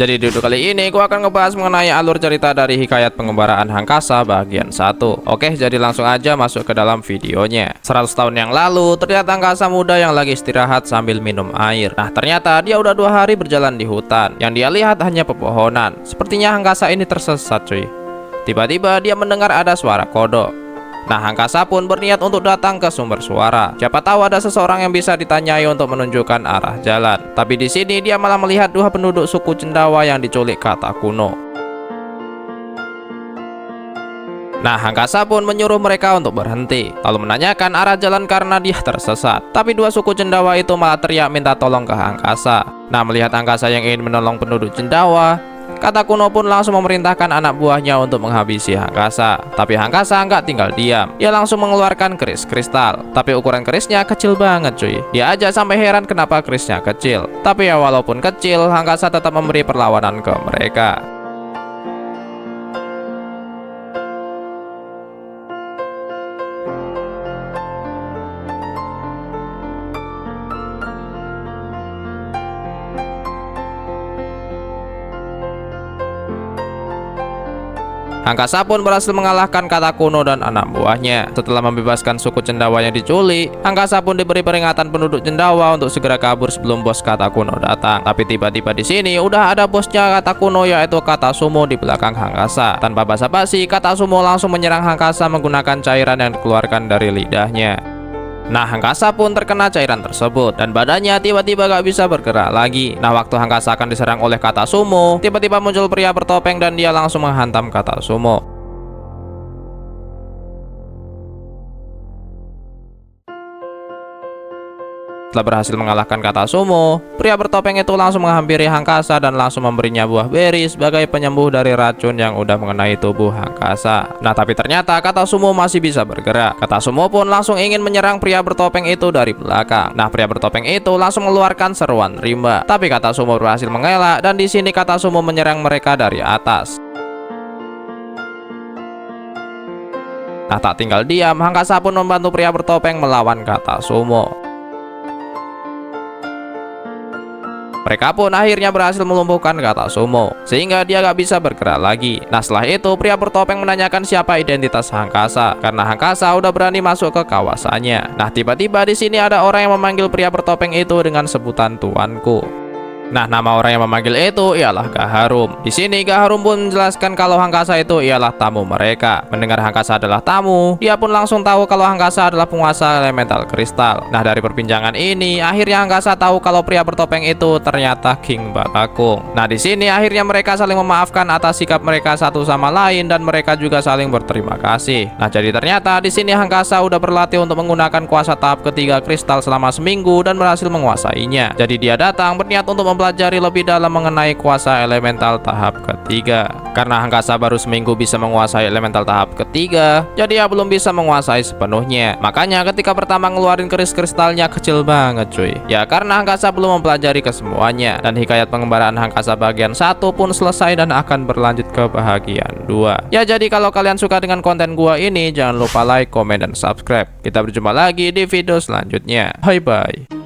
Jadi di video kali ini gua akan ngebahas mengenai alur cerita dari Hikayat Pengembaraan Hangkasa bagian 1. Oke, jadi langsung aja masuk ke dalam videonya. 100 tahun yang lalu, terlihat angkasa muda yang lagi istirahat sambil minum air. Nah, ternyata dia udah 2 hari berjalan di hutan. Yang dia lihat hanya pepohonan. Sepertinya angkasa ini tersesat, cuy. Tiba-tiba dia mendengar ada suara kodok. Nah, angkasa pun berniat untuk datang ke sumber suara. Siapa tahu ada seseorang yang bisa ditanyai untuk menunjukkan arah jalan. Tapi di sini dia malah melihat 2 penduduk suku Cendawa yang diculik kata kuno. Nah, angkasa pun menyuruh mereka untuk berhenti, lalu menanyakan arah jalan karena dia tersesat. Tapi 2 suku Cendawa itu malah teriak minta tolong ke angkasa. Nah, melihat angkasa yang ingin menolong penduduk Cendawa, kata kuno pun langsung memerintahkan anak buahnya untuk menghabisi angkasa. Tapi angkasa nggak tinggal diam. Dia langsung mengeluarkan keris kristal. Tapi ukuran kerisnya kecil banget, cuy. Dia aja sampai heran kenapa kerisnya kecil. Tapi ya walaupun kecil, angkasa tetap memberi perlawanan ke mereka. Angkasa pun berhasil mengalahkan kata kuno dan anak buahnya. Setelah membebaskan suku Cendawa yang diculik, angkasa pun diberi peringatan penduduk Cendawa untuk segera kabur sebelum bos kata kuno datang. Tapi tiba-tiba di sini udah ada bosnya kata kuno, yaitu kata sumo di belakang angkasa. Tanpa basa-basi, kata sumo langsung menyerang angkasa menggunakan cairan yang dikeluarkan dari lidahnya. Nah, angkasa pun terkena cairan tersebut dan badannya tiba-tiba gak bisa bergerak lagi. Nah, waktu angkasa akan diserang oleh kata sumo, tiba-tiba muncul pria bertopeng dan dia langsung menghantam kata sumo. Setelah berhasil mengalahkan kata sumo, pria bertopeng itu langsung menghampiri angkasa dan langsung memberinya buah beri sebagai penyembuh dari racun yang udah mengenai tubuh angkasa. Nah, tapi ternyata kata sumo masih bisa bergerak. Kata sumo pun langsung ingin menyerang pria bertopeng itu dari belakang. Nah, pria bertopeng itu langsung mengeluarkan seruan rimba. Tapi kata sumo berhasil mengelak dan di sini kata sumo menyerang mereka dari atas. Nah, tak tinggal diam, angkasa pun membantu pria bertopeng melawan kata sumo. Mereka pun akhirnya berhasil melumpuhkan kata sumo, sehingga dia gak bisa bergerak lagi. Nah, setelah itu pria bertopeng menanyakan siapa identitas angkasa, karena angkasa udah berani masuk ke kawasannya. Nah, tiba-tiba di sini ada orang yang memanggil pria bertopeng itu dengan sebutan tuanku. Nah, nama orang yang memanggil itu ialah Gaharum. Di sini Gaharum pun menjelaskan kalau angkasa itu ialah tamu mereka. Mendengar angkasa adalah tamu, dia pun langsung tahu kalau angkasa adalah penguasa elemental kristal. Nah, dari perbincangan ini, akhirnya angkasa tahu kalau pria bertopeng itu ternyata King Bakakung. Nah, di sini akhirnya mereka saling memaafkan atas sikap mereka satu sama lain dan mereka juga saling berterima kasih. Nah, jadi ternyata di sini angkasa udah berlatih untuk menggunakan kuasa tahap ketiga kristal selama seminggu dan berhasil menguasainya. Jadi dia datang berniat untuk mempelajari lebih dalam mengenai kuasa elemental tahap ketiga. Karena angkasa baru seminggu bisa menguasai elemental tahap ketiga, jadi ya belum bisa menguasai sepenuhnya. Makanya ketika pertama ngeluarin keris kristalnya kecil banget, cuy. Ya karena angkasa belum mempelajari kesemuanya. Dan hikayat pengembaraan angkasa bagian 1 pun selesai dan akan berlanjut ke bagian 2. Ya, jadi kalau kalian suka dengan konten gua ini, jangan lupa like, komen, dan subscribe. Kita berjumpa lagi di video selanjutnya. Bye bye.